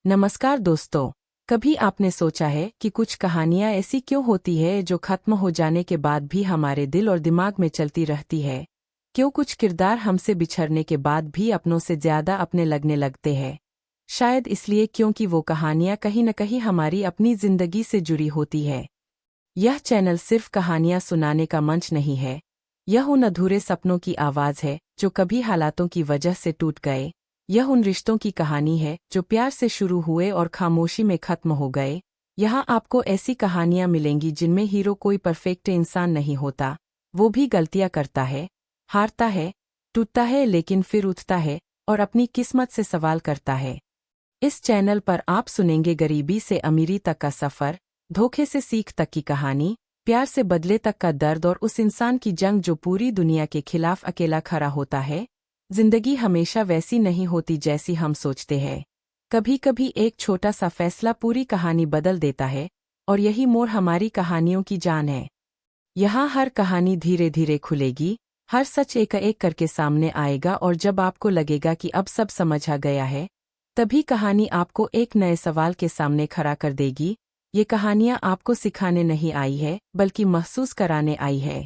नमस्कार दोस्तों। कभी आपने सोचा है कि कुछ कहानियां ऐसी क्यों होती है जो खत्म हो जाने के बाद भी हमारे दिल और दिमाग में चलती रहती है? क्यों कुछ किरदार हमसे बिछड़ने के बाद भी अपनों से ज्यादा अपने लगने लगते हैं? शायद इसलिए क्योंकि वो कहानियां कहीं न कहीं हमारी अपनी जिंदगी से जुड़ी होती है। यह चैनल सिर्फ कहानियां सुनाने का मंच नहीं है। यह उन अधूरे सपनों की आवाज है जो कभी हालातों की वजह से टूट गए। यह उन रिश्तों की कहानी है जो प्यार से शुरू हुए और खामोशी में खत्म हो गए। यहाँ आपको ऐसी कहानियां मिलेंगी जिनमें हीरो कोई परफेक्ट इंसान नहीं होता। वो भी गलतियां करता है, हारता है, टूटता है, लेकिन फिर उठता है और अपनी किस्मत से सवाल करता है। इस चैनल पर आप सुनेंगे गरीबी से अमीरी तक का सफ़र, धोखे से सीख तक की कहानी, प्यार से बदले तक का दर्द और उस इंसान की जंग जो पूरी दुनिया के खिलाफ अकेला खड़ा होता है। जिंदगी हमेशा वैसी नहीं होती जैसी हम सोचते हैं। कभी कभी एक छोटा सा फैसला पूरी कहानी बदल देता है, और यही मोड़ हमारी कहानियों की जान है। यहाँ हर कहानी धीरे धीरे खुलेगी, हर सच एक एक करके सामने आएगा, और जब आपको लगेगा कि अब सब समझ आ गया है, तभी कहानी आपको एक नए सवाल के सामने खड़ा कर देगी। ये कहानियाँ आपको सिखाने नहीं आई है, बल्कि महसूस कराने आई है,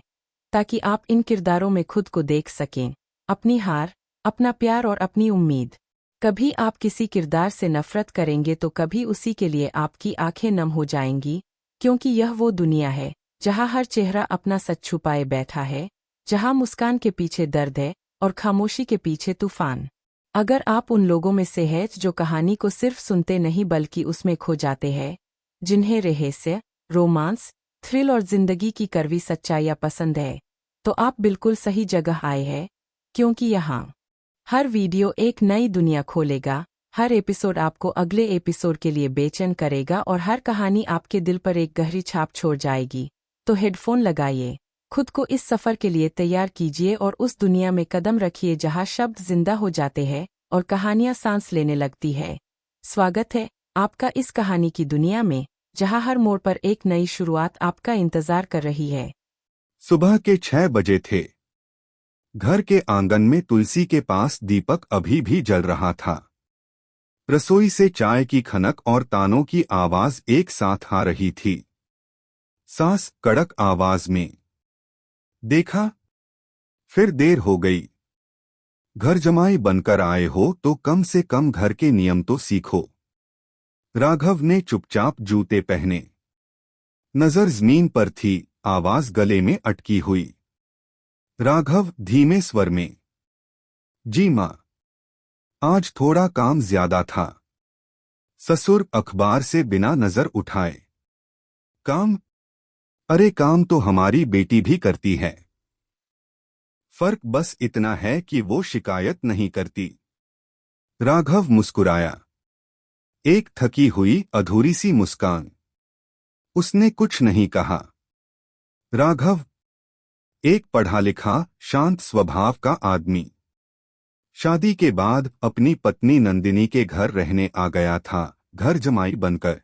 ताकि आप इन किरदारों में खुद को देख सकें, अपनी हार, अपना प्यार और अपनी उम्मीद। कभी आप किसी किरदार से नफरत करेंगे तो कभी उसी के लिए आपकी आंखें नम हो जाएंगी, क्योंकि यह वो दुनिया है जहाँ हर चेहरा अपना सच छुपाए बैठा है, जहाँ मुस्कान के पीछे दर्द है और खामोशी के पीछे तूफान। अगर आप उन लोगों में से हैं जो कहानी को सिर्फ सुनते नहीं बल्कि उसमें खो जाते हैं, जिन्हें रहस्य, रोमांस, थ्रिल और जिंदगी की कड़वी सच्चाइयाँ पसंद है, तो आप बिल्कुल सही जगह आए हैं। क्योंकि यहाँ हर वीडियो एक नई दुनिया खोलेगा, हर एपिसोड आपको अगले एपिसोड के लिए बेचैन करेगा और हर कहानी आपके दिल पर एक गहरी छाप छोड़ जाएगी। तो हेडफोन लगाइए, खुद को इस सफ़र के लिए तैयार कीजिए और उस दुनिया में कदम रखिए जहाँ शब्द जिंदा हो जाते हैं और कहानियाँ सांस लेने लगती है। स्वागत है आपका इस कहानी की दुनिया में, जहाँ हर मोड़ पर एक नई शुरुआत आपका इंतजार कर रही है। सुबह के 6 बजे थे। घर के आंगन में तुलसी के पास दीपक अभी भी जल रहा था। रसोई से चाय की खनक और तानों की आवाज एक साथ आ रही थी। सास कड़क आवाज में, देखा, फिर देर हो गई। घर जमाई बनकर आए हो तो कम से कम घर के नियम तो सीखो। राघव ने चुपचाप जूते पहने। नजर जमीन पर थी, आवाज गले में अटकी हुई। राघव धीमे स्वर में, जी माँ, आज थोड़ा काम ज्यादा था। ससुर अखबार से बिना नजर उठाए, काम? अरे काम तो हमारी बेटी भी करती है। फर्क बस इतना है कि वो शिकायत नहीं करती। राघव मुस्कुराया, एक थकी हुई अधूरी सी मुस्कान। उसने कुछ नहीं कहा। राघव एक पढ़ा लिखा शांत स्वभाव का आदमी, शादी के बाद अपनी पत्नी नंदिनी के घर रहने आ गया था, घर जमाई बनकर।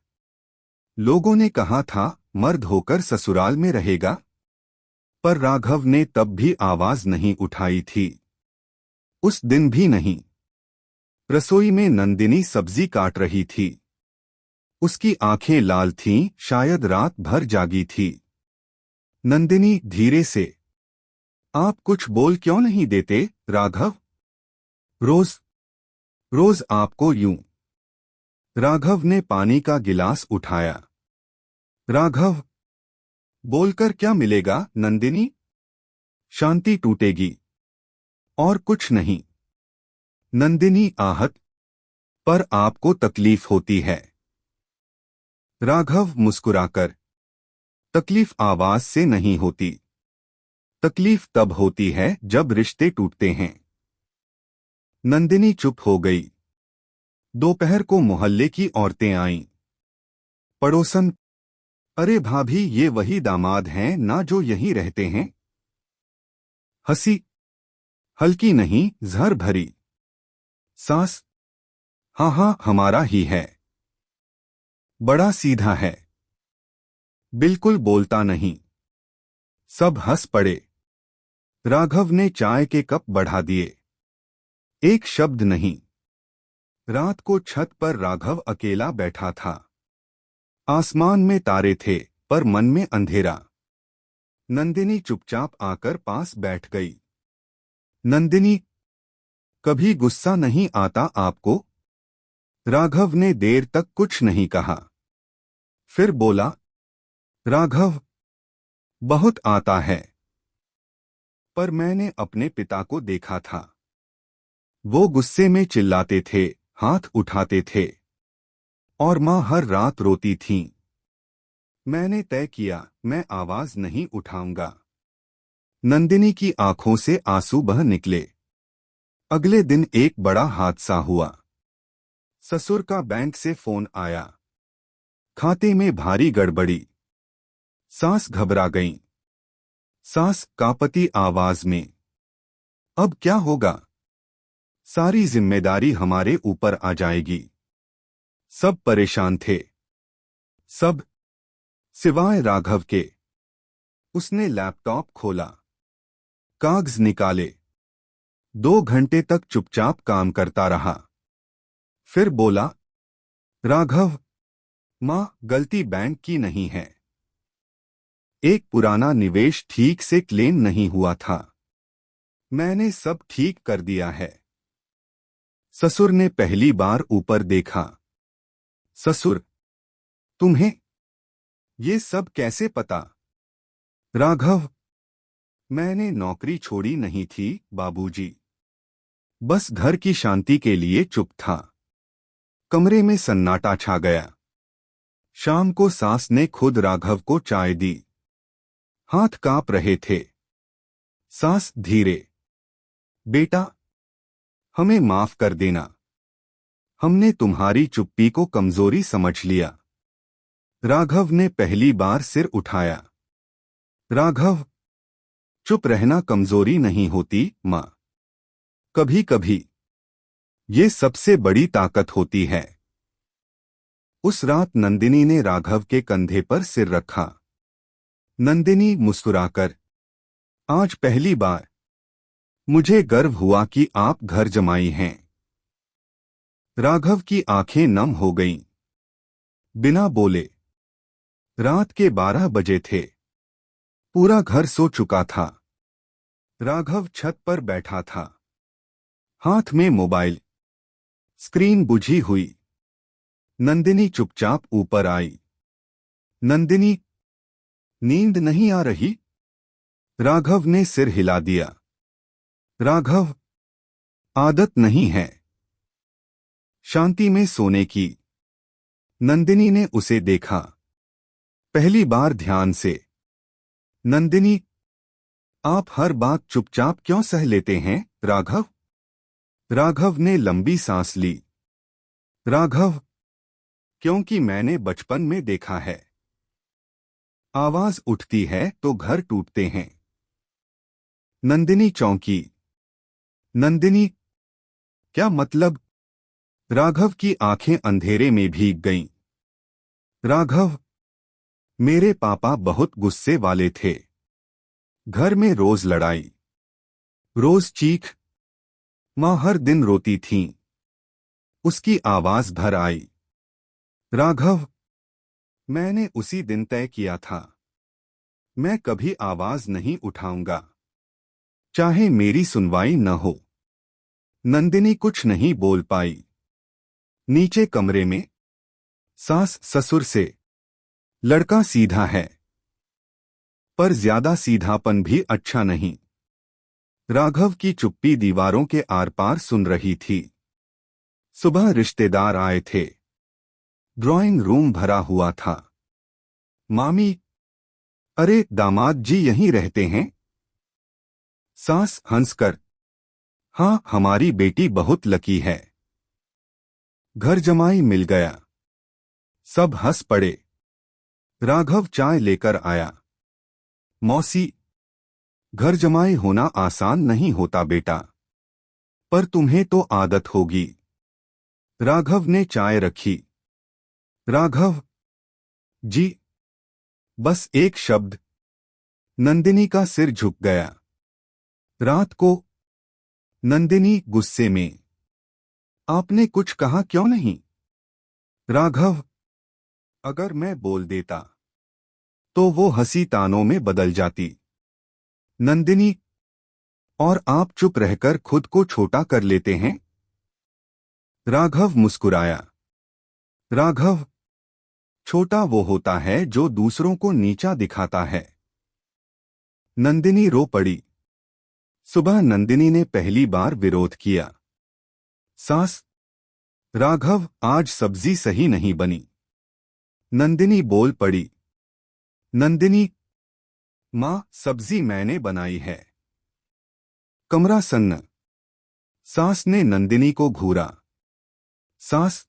लोगों ने कहा था मर्द होकर ससुराल में रहेगा, पर राघव ने तब भी आवाज नहीं उठाई थी। उस दिन भी नहीं। रसोई में नंदिनी सब्जी काट रही थी। उसकी आंखें लाल थीं, शायद रात भर जागी थी। नंदिनी धीरे से, आप कुछ बोल क्यों नहीं देते राघव? रोज रोज आपको यूं। राघव ने पानी का गिलास उठाया। राघव, बोलकर क्या मिलेगा नंदिनी? शांति टूटेगी और कुछ नहीं। नंदिनी आहत, पर आपको तकलीफ होती है। राघव मुस्कुराकर, तकलीफ आवाज से नहीं होती। तकलीफ तब होती है जब रिश्ते टूटते हैं। नंदिनी चुप हो गई। दोपहर को मोहल्ले की औरतें आईं। पड़ोसन, अरे भाभी, ये वही दामाद हैं ना जो यहीं रहते हैं? हंसी, हल्की नहीं, जहर भरी। सास, हाँ हाँ, हमारा ही है। बड़ा सीधा है, बिल्कुल बोलता नहीं। सब हंस पड़े। राघव ने चाय के कप बढ़ा दिए। एक शब्द नहीं। रात को छत पर राघव अकेला बैठा था। आसमान में तारे थे पर मन में अंधेरा। नंदिनी चुपचाप आकर पास बैठ गई। नंदिनी, कभी गुस्सा नहीं आता आपको? राघव ने देर तक कुछ नहीं कहा। फिर बोला, राघव, बहुत आता है। पर मैंने अपने पिता को देखा था। वो गुस्से में चिल्लाते थे, हाथ उठाते थे, और माँ हर रात रोती थीं। मैंने तय किया, मैं आवाज नहीं उठाऊंगा। नंदिनी की आंखों से आंसू बह निकले। अगले दिन एक बड़ा हादसा हुआ। ससुर का बैंक से फोन आया। खाते में भारी गड़बड़ी। सास घबरा गईं। सास कांपती आवाज में, अब क्या होगा? सारी जिम्मेदारी हमारे ऊपर आ जाएगी। सब परेशान थे, सब सिवाय राघव के। उसने लैपटॉप खोला, कागज निकाले, 2 घंटे तक चुपचाप काम करता रहा। फिर बोला, राघव, मां, गलती बैंक की नहीं है। एक पुराना निवेश ठीक से क्लेम नहीं हुआ था। मैंने सब ठीक कर दिया है। ससुर ने पहली बार ऊपर देखा। ससुर, तुम्हें ये सब कैसे पता? राघव, मैंने नौकरी छोड़ी नहीं थी बाबूजी। बस घर की शांति के लिए चुप था। कमरे में सन्नाटा छा गया। शाम को सास ने खुद राघव को चाय दी। हाथ कांप रहे थे। सास धीरे, बेटा, हमें माफ कर देना। हमने तुम्हारी चुप्पी को कमजोरी समझ लिया। राघव ने पहली बार सिर उठाया। राघव, चुप रहना कमजोरी नहीं होती मां। कभी कभी ये सबसे बड़ी ताकत होती है। उस रात नंदिनी ने राघव के कंधे पर सिर रखा। नंदिनी मुस्कुराकर, आज पहली बार मुझे गर्व हुआ कि आप घर जमाई हैं। राघव की आंखें नम हो गईं। बिना बोले। रात के 12 बजे थे। पूरा घर सो चुका था। राघव छत पर बैठा था, हाथ में मोबाइल, स्क्रीन बुझी हुई। नंदिनी चुपचाप ऊपर आई। नंदिनी, नींद नहीं आ रही? राघव ने सिर हिला दिया। राघव, आदत नहीं है शांति में सोने की। नंदिनी ने उसे देखा, पहली बार ध्यान से। नंदिनी, आप हर बात चुपचाप क्यों सह लेते हैं राघव? राघव ने लंबी सांस ली। राघव, क्योंकि मैंने बचपन में देखा है, आवाज उठती है तो घर टूटते हैं। नंदिनी चौंकी। नंदिनी, क्या मतलब? राघव की आंखें अंधेरे में भीग गईं। राघव, मेरे पापा बहुत गुस्से वाले थे। घर में रोज लड़ाई, रोज चीख। मां हर दिन रोती थीं। उसकी आवाज भर आई। राघव, मैंने उसी दिन तय किया था, मैं कभी आवाज नहीं उठाऊंगा, चाहे मेरी सुनवाई न हो। नंदिनी कुछ नहीं बोल पाई। नीचे कमरे में सास ससुर से, लड़का सीधा है, पर ज्यादा सीधापन भी अच्छा नहीं। राघव की चुप्पी दीवारों के आर पार सुन रही थी। सुबह रिश्तेदार आए थे। ड्राइंग रूम भरा हुआ था। मामी, अरे दामाद जी यहीं रहते हैं? सास हंसकर, हाँ, हमारी बेटी बहुत लकी है, घर जमाई मिल गया। सब हंस पड़े। राघव चाय लेकर आया। मौसी, घर जमाई होना आसान नहीं होता बेटा, पर तुम्हें तो आदत होगी। राघव ने चाय रखी। राघव जी, बस एक शब्द। नंदिनी का सिर झुक गया। रात को नंदिनी गुस्से में, आपने कुछ कहा क्यों नहीं? राघव, अगर मैं बोल देता तो वो हंसी तानों में बदल जाती। नंदिनी, और आप चुप रहकर खुद को छोटा कर लेते हैं? राघव मुस्कुराया। राघव, छोटा वो होता है जो दूसरों को नीचा दिखाता है। नंदिनी रो पड़ी। सुबह नंदिनी ने पहली बार विरोध किया। सास, राघव, आज सब्जी सही नहीं बनी। नंदिनी बोल पड़ी। नंदिनी, माँ, सब्जी मैंने बनाई है। कमरा सन्न। सास ने नंदिनी को घूरा। सास,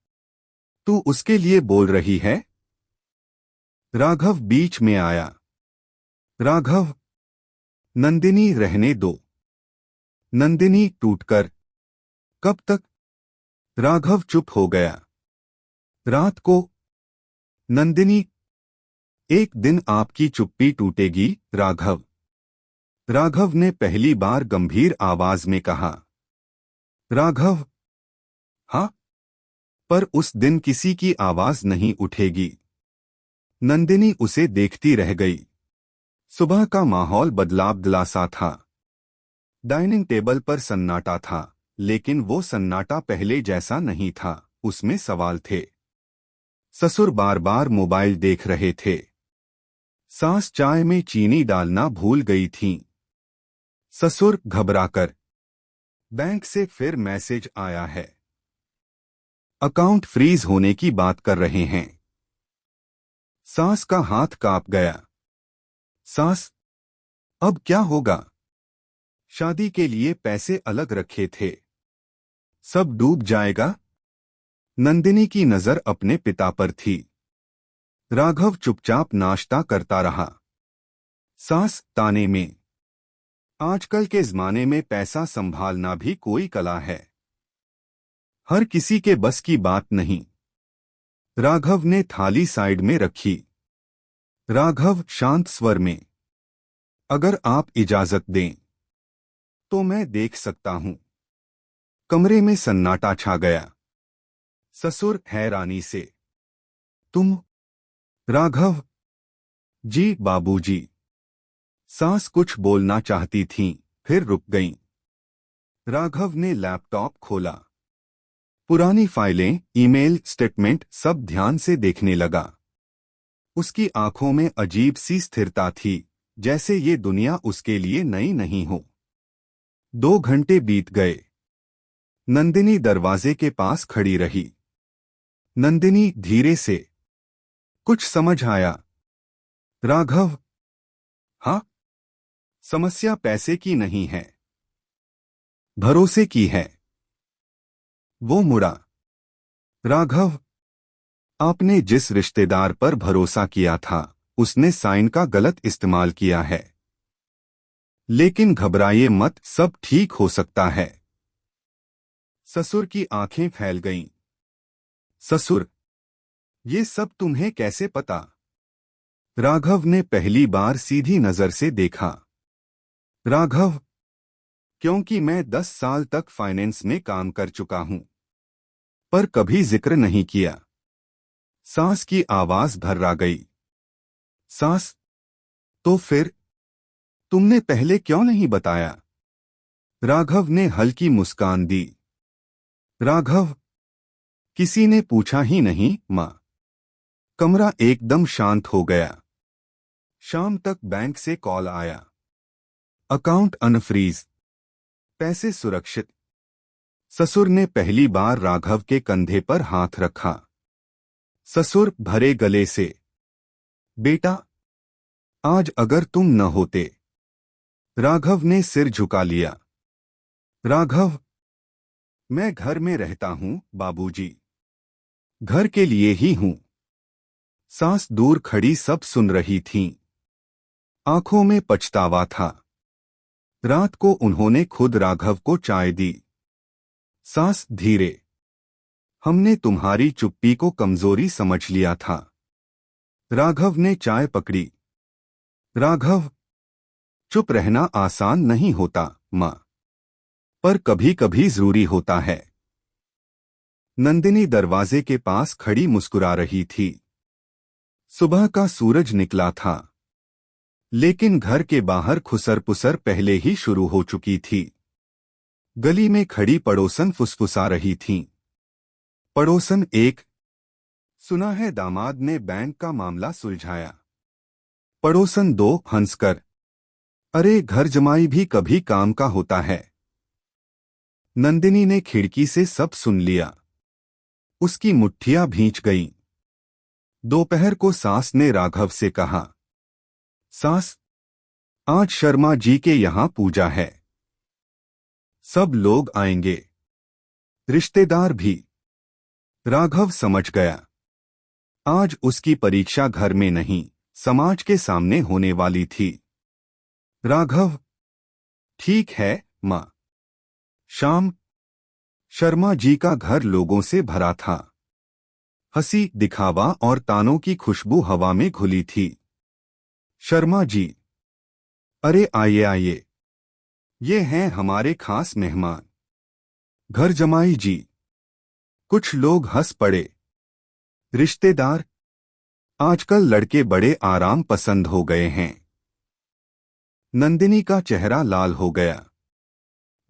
तू उसके लिए बोल रही है? राघव बीच में आया। राघव, नंदिनी रहने दो। नंदिनी टूटकर। कब तक? राघव चुप हो गया। रात को। नंदिनी, एक दिन आपकी चुप्पी टूटेगी, राघव। राघव ने पहली बार गंभीर आवाज में कहा। राघव, हाँ, पर उस दिन किसी की आवाज नहीं उठेगी। नंदिनी उसे देखती रह गई। सुबह का माहौल बदलाव सा था। डाइनिंग टेबल पर सन्नाटा था, लेकिन वो सन्नाटा पहले जैसा नहीं था, उसमें सवाल थे। ससुर बार बार मोबाइल देख रहे थे। सास चाय में चीनी डालना भूल गई थीं। ससुर घबराकर। बैंक से फिर मैसेज आया है। अकाउंट फ्रीज होने की बात कर रहे हैं। सास का हाथ कांप गया। सास, अब क्या होगा? शादी के लिए पैसे अलग रखे थे। सब डूब जाएगा? नंदिनी की नजर अपने पिता पर थी। राघव चुपचाप नाश्ता करता रहा। सास ताने में। आजकल के जमाने में पैसा संभालना भी कोई कला है। हर किसी के बस की बात नहीं। राघव ने थाली साइड में रखी। राघव शांत स्वर में। अगर आप इजाजत दें तो मैं देख सकता हूं। कमरे में सन्नाटा छा गया। ससुर हैरानी से। तुम? राघव, जी बाबूजी। सास कुछ बोलना चाहती थीं, फिर रुक गईं। राघव ने लैपटॉप खोला। पुरानी फाइलें, ईमेल, स्टेटमेंट सब ध्यान से देखने लगा। उसकी आंखों में अजीब सी स्थिरता थी, जैसे ये दुनिया उसके लिए नई नहीं हो। 2 घंटे बीत गए। नंदिनी दरवाजे के पास खड़ी रही। नंदिनी धीरे से। कुछ समझ आया? राघव, हाँ। समस्या पैसे की नहीं है, भरोसे की है। वो मुड़ा। राघव, आपने जिस रिश्तेदार पर भरोसा किया था, उसने साइन का गलत इस्तेमाल किया है। लेकिन घबराइए मत, सब ठीक हो सकता है। ससुर की आंखें फैल गईं। ससुर, ये सब तुम्हें कैसे पता? राघव ने पहली बार सीधी नजर से देखा। राघव, क्योंकि मैं 10 साल तक फाइनेंस में काम कर चुका हूं, पर कभी जिक्र नहीं किया। सास की आवाज भर्रा गई। सास, तो फिर तुमने पहले क्यों नहीं बताया? राघव ने हल्की मुस्कान दी। राघव, किसी ने पूछा ही नहीं, मां। कमरा एकदम शांत हो गया। शाम तक बैंक से कॉल आया। अकाउंट अनफ्रीज, पैसे सुरक्षित। ससुर ने पहली बार राघव के कंधे पर हाथ रखा। ससुर भरे गले से। बेटा, आज अगर तुम न होते। राघव ने सिर झुका लिया। राघव, मैं घर में रहता हूं, बाबूजी। घर के लिए ही हूं। सास दूर खड़ी सब सुन रही थीं। आंखों में पछतावा था। रात को उन्होंने खुद राघव को चाय दी। सास धीरे। हमने तुम्हारी चुप्पी को कमजोरी समझ लिया था। राघव ने चाय पकड़ी। राघव, चुप रहना आसान नहीं होता, मां, पर कभी कभी जरूरी होता है। नंदिनी दरवाजे के पास खड़ी मुस्कुरा रही थी। सुबह का सूरज निकला था, लेकिन घर के बाहर खुसर-पुसर पहले ही शुरू हो चुकी थी। गली में खड़ी पड़ोसन फुसफुसा रही थीं। पड़ोसन एक, सुना है दामाद ने बैंक का मामला सुलझाया। पड़ोसन दो, हंसकर, अरे घर जमाई भी कभी काम का होता है। नंदिनी ने खिड़की से सब सुन लिया। उसकी मुट्ठियां भींच गईं। दोपहर को सास ने राघव से कहा, सास, आज शर्मा जी के यहाँ पूजा है। सब लोग आएंगे, रिश्तेदार भी। राघव समझ गया। आज उसकी परीक्षा घर में नहीं, समाज के सामने होने वाली थी। राघव, ठीक है माँ। शाम, शर्मा जी का घर लोगों से भरा था। हंसी, दिखावा और तानों की खुशबू हवा में घुली थी। शर्मा जी, अरे आइए आइए, ये हैं हमारे खास मेहमान, घर जमाई जी। कुछ लोग हंस पड़े। रिश्तेदार, आजकल लड़के बड़े आराम पसंद हो गए हैं। नंदिनी का चेहरा लाल हो गया।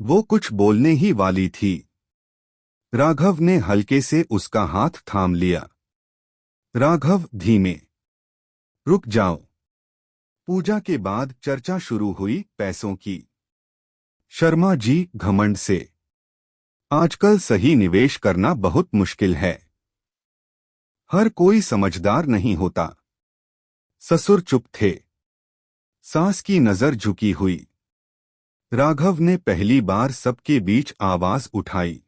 वो कुछ बोलने ही वाली थी। राघव ने हल्के से उसका हाथ थाम लिया। राघव, धीमे, रुक जाओ। पूजा के बाद चर्चा शुरू हुई पैसों की। शर्मा जी, घमंड से आजकल सही निवेश करना बहुत मुश्किल है। हर कोई समझदार नहीं होता। ससुर चुप थे। सास की नजर झुकी हुई। राघव ने पहली बार सबके बीच आवाज उठाई,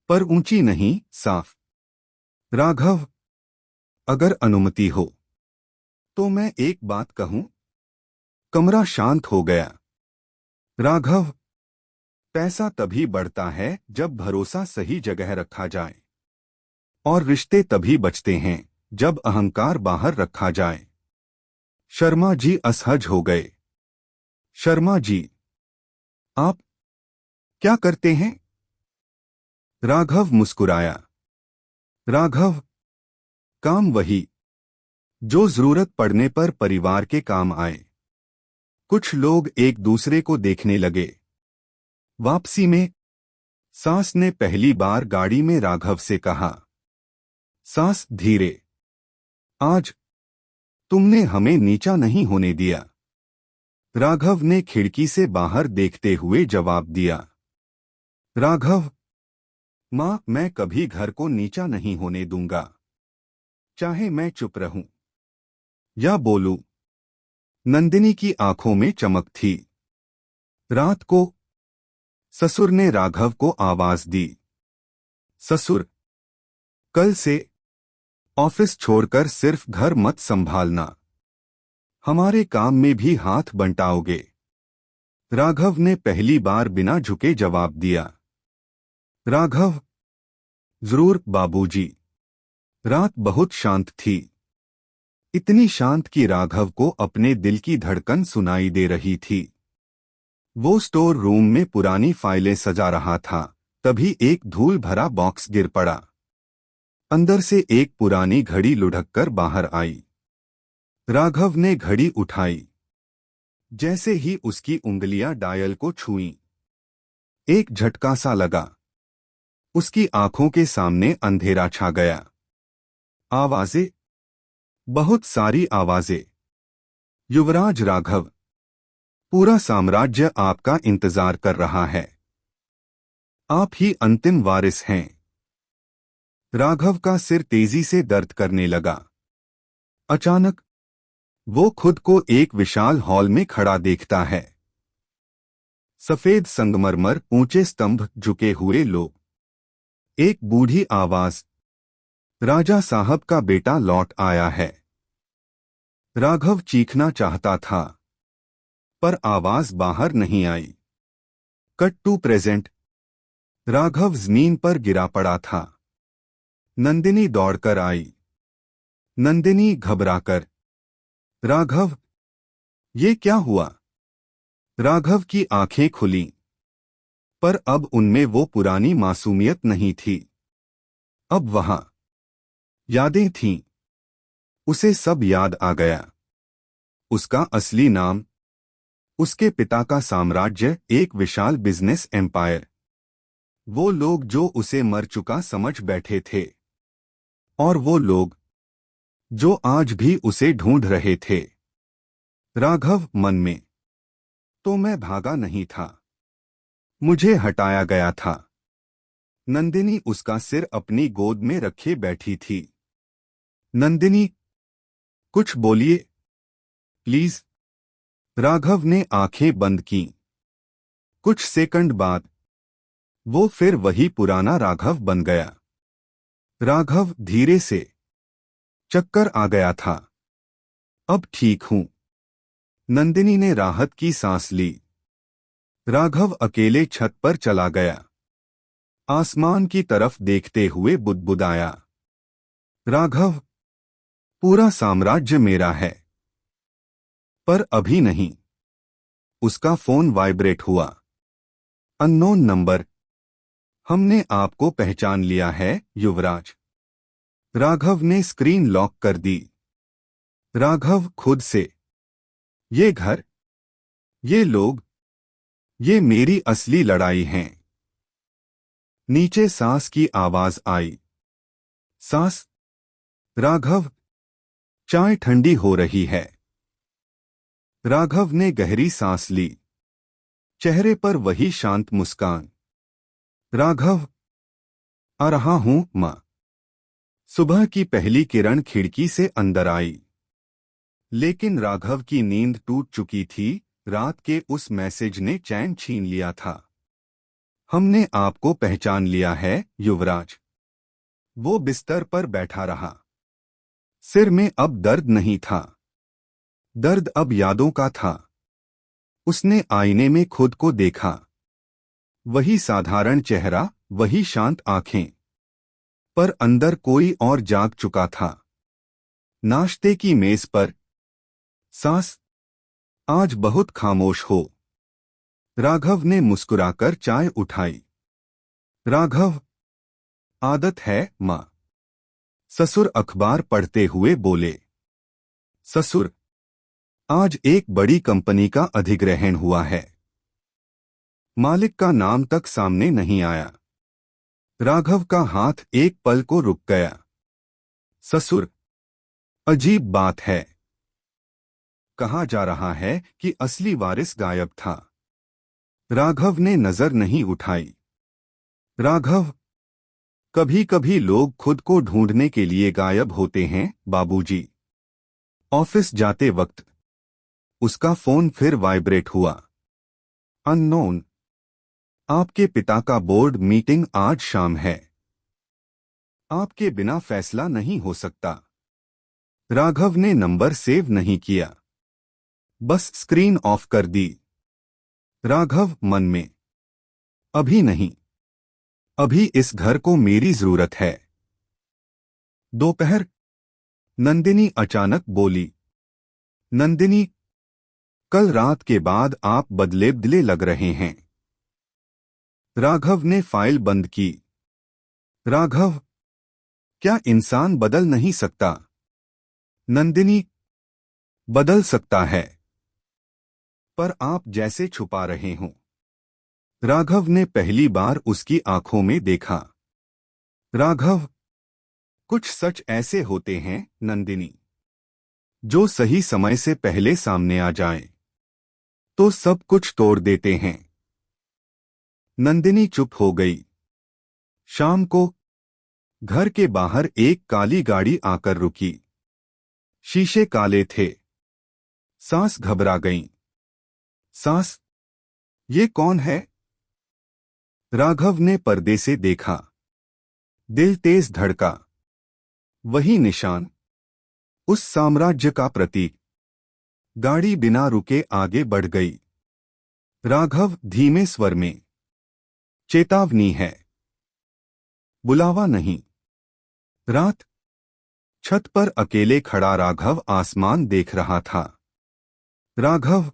पर ऊंची नहीं, साफ। राघव, अगर अनुमति हो तो मैं एक बात कहूं। कमरा शांत हो गया। राघव, पैसा तभी बढ़ता है जब भरोसा सही जगह रखा जाए, और रिश्ते तभी बचते हैं जब अहंकार बाहर रखा जाए। शर्मा जी असहज हो गए। शर्मा जी, आप क्या करते हैं? राघव मुस्कुराया। राघव, काम वही जो जरूरत पड़ने पर परिवार के काम आए। कुछ लोग एक दूसरे को देखने लगे। वापसी में सास ने पहली बार गाड़ी में राघव से कहा, सास, धीरे, आज तुमने हमें नीचा नहीं होने दिया। राघव ने खिड़की से बाहर देखते हुए जवाब दिया। राघव, मां, मैं कभी घर को नीचा नहीं होने दूंगा, चाहे मैं चुप रहूं या बोलूं। नंदिनी की आंखों में चमक थी। रात को ससुर ने राघव को आवाज दी। ससुर, कल से ऑफिस छोड़कर सिर्फ घर मत संभालना। हमारे काम में भी हाथ बंटाओगे? राघव ने पहली बार बिना झुके जवाब दिया। राघव, जरूर बाबूजी। रात बहुत शांत थी। इतनी शांत कि राघव को अपने दिल की धड़कन सुनाई दे रही थी। वो स्टोर रूम में पुरानी फाइलें सजा रहा था, तभी एक धूल भरा बॉक्स गिर पड़ा। अंदर से एक पुरानी घड़ी लुढ़क कर बाहर आई। राघव ने घड़ी उठाई। जैसे ही उसकी उंगलियां डायल को छुईं, एक झटका सा लगा। उसकी आंखों के सामने अंधेरा छा गया। आवाजें, बहुत सारी आवाजें। युवराज राघव, पूरा साम्राज्य आपका इंतजार कर रहा है। आप ही अंतिम वारिस हैं। राघव का सिर तेजी से दर्द करने लगा। अचानक वो खुद को एक विशाल हॉल में खड़ा देखता है। सफेद संगमरमर, ऊंचे स्तंभ, झुके हुए लोग। एक बूढ़ी आवाज, राजा साहब का बेटा लौट आया है। राघव चीखना चाहता था, पर आवाज बाहर नहीं आई। Cut to present. राघव जमीन पर गिरा पड़ा था। नंदिनी दौड़कर आई। नंदिनी घबराकर, राघव, ये क्या हुआ? राघव की आंखें खुलीं, पर अब उनमें वो पुरानी मासूमियत नहीं थी। अब वहां यादें थीं। उसे सब याद आ गया। उसका असली नाम, उसके पिता का साम्राज्य, एक विशाल बिजनेस एम्पायर। वो लोग जो उसे मर चुका समझ बैठे थे, और वो लोग जो आज भी उसे ढूंढ रहे थे। राघव मन में, तो मैं भागा नहीं था, मुझे हटाया गया था। नंदिनी उसका सिर अपनी गोद में रखे बैठी थी। नंदिनी, कुछ बोलिए प्लीज। राघव ने आंखें बंद की। कुछ सेकंड बाद वो फिर वही पुराना राघव बन गया। राघव धीरे से, चक्कर आ गया था, अब ठीक हूं। नंदिनी ने राहत की सांस ली। राघव अकेले छत पर चला गया। आसमान की तरफ देखते हुए बुदबुदाया, राघव, पूरा साम्राज्य मेरा है। पर अभी नहीं। उसका फोन वाइब्रेट हुआ। Unknown number. हमने आपको पहचान लिया है, युवराज। राघव ने स्क्रीन लॉक कर दी। राघव खुद से, ये घर, ये लोग, ये मेरी असली लड़ाई हैं। नीचे सांस की आवाज आई। सांस। राघव, चाय ठंडी हो रही है। राघव ने गहरी सांस ली। चेहरे पर वही शांत मुस्कान। राघव, आ रहा हूं मां। सुबह की पहली किरण खिड़की से अंदर आई। लेकिन राघव की नींद टूट चुकी थी। रात के उस मैसेज ने चैन छीन लिया था। हमने आपको पहचान लिया है, युवराज। वो बिस्तर पर बैठा रहा। सिर में अब दर्द नहीं था। दर्द अब यादों का था। उसने आईने में खुद को देखा। वही साधारण चेहरा, वही शांत आंखें। पर अंदर कोई और जाग चुका था। नाश्ते की मेज पर, सास, आज बहुत खामोश हो। राघव ने मुस्कुराकर चाय उठाई। राघव, आदत है मां। ससुर अखबार पढ़ते हुए बोले। ससुर, आज एक बड़ी कंपनी का अधिग्रहण हुआ है। मालिक का नाम तक सामने नहीं आया। राघव का हाथ एक पल को रुक गया। ससुर, अजीब बात है। कहा जा रहा है कि असली वारिस गायब था। राघव ने नजर नहीं उठाई। राघव, कभी कभी लोग खुद को ढूंढने के लिए गायब होते हैं, बाबूजी। ऑफिस जाते वक्त उसका फोन फिर वाइब्रेट हुआ। अननोन। आपके पिता का बोर्ड मीटिंग आज शाम है। आपके बिना फैसला नहीं हो सकता। राघव ने नंबर सेव नहीं किया, बस स्क्रीन ऑफ कर दी। राघव मन में, अभी नहीं। अभी इस घर को मेरी जरूरत है। दोपहर। नंदिनी अचानक बोली। नंदिनी, कल रात के बाद आप बदले लग रहे हैं। राघव ने फाइल बंद की। राघव, क्या इंसान बदल नहीं सकता? नंदिनी, बदल सकता है, पर आप जैसे छुपा रहे हो। राघव ने पहली बार उसकी आंखों में देखा। राघव, कुछ सच ऐसे होते हैं, नंदिनी, जो सही समय से पहले सामने आ जाएं, तो सब कुछ तोड़ देते हैं। नंदिनी चुप हो गई। शाम को घर के बाहर एक काली गाड़ी आकर रुकी। शीशे काले थे। सांस घबरा गईं। सांस, ये कौन है? राघव ने पर्दे से देखा। दिल तेज धड़का। वही निशान, उस साम्राज्य का प्रतीक। गाड़ी बिना रुके आगे बढ़ गई। राघव धीमे स्वर में, चेतावनी है, बुलावा नहीं। रात। छत पर अकेले खड़ा राघव आसमान देख रहा था। राघव,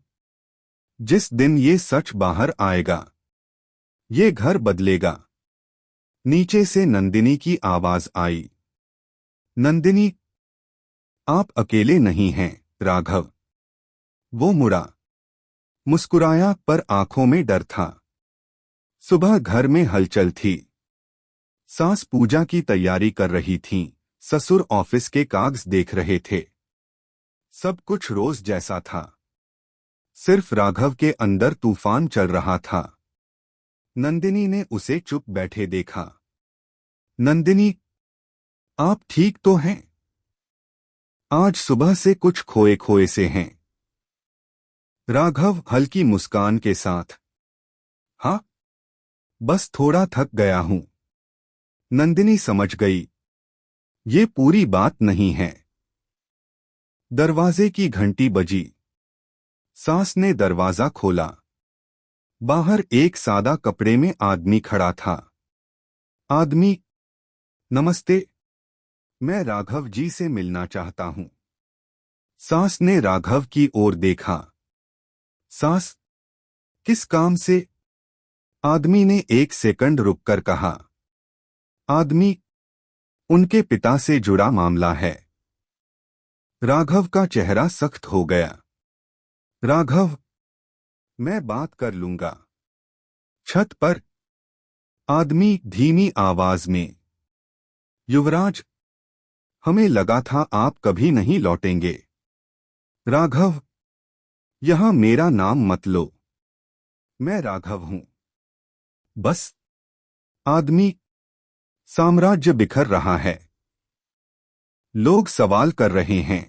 जिस दिन ये सच बाहर आएगा, ये घर बदलेगा। नीचे से नंदिनी की आवाज आई। नंदिनी, आप अकेले नहीं हैं, राघव। वो मुड़ा, मुस्कुराया पर आंखों में डर था। सुबह घर में हलचल थी। सास पूजा की तैयारी कर रही थीं, ससुर ऑफिस के कागज देख रहे थे। सब कुछ रोज जैसा था। सिर्फ राघव के अंदर तूफान चल रहा था। नंदिनी ने उसे चुप बैठे देखा। नंदिनी, आप ठीक तो हैं? आज सुबह से कुछ खोए खोए से हैं। राघव हल्की मुस्कान के साथ, हाँ, बस थोड़ा थक गया हूं। नंदिनी समझ गई, ये पूरी बात नहीं है। दरवाजे की घंटी बजी। सास ने दरवाजा खोला। बाहर एक सादा कपड़े में आदमी खड़ा था। आदमी, नमस्ते, मैं राघव जी से मिलना चाहता हूं। सास ने राघव की ओर देखा। सास, किस काम से? आदमी ने एक सेकंड रुककर कहा। आदमी, उनके पिता से जुड़ा मामला है। राघव का चेहरा सख्त हो गया। राघव, मैं बात कर लूंगा। छत पर आदमी धीमी आवाज में, युवराज, हमें लगा था आप कभी नहीं लौटेंगे। राघव, यहां मेरा नाम मत लो। मैं राघव हूं। बस। आदमी, साम्राज्य बिखर रहा है। लोग सवाल कर रहे हैं।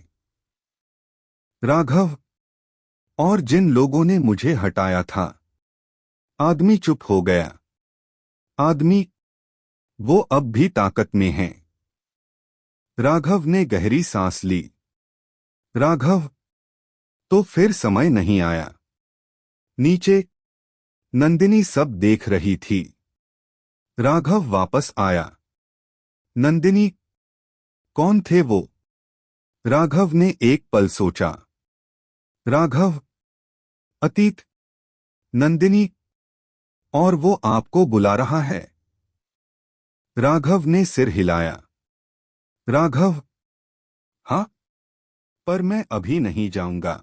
राघव, और जिन लोगों ने मुझे हटाया था। आदमी चुप हो गया। आदमी, वो अब भी ताकत में हैं। राघव ने गहरी सांस ली। राघव, तो फिर समय नहीं आया। नीचे नंदिनी सब देख रही थी। राघव वापस आया। नंदिनी, कौन थे वो? राघव ने एक पल सोचा। राघव, अतीत। नंदिनी, और वो आपको बुला रहा है। राघव ने सिर हिलाया। राघव, हाँ, पर मैं अभी नहीं जाऊंगा।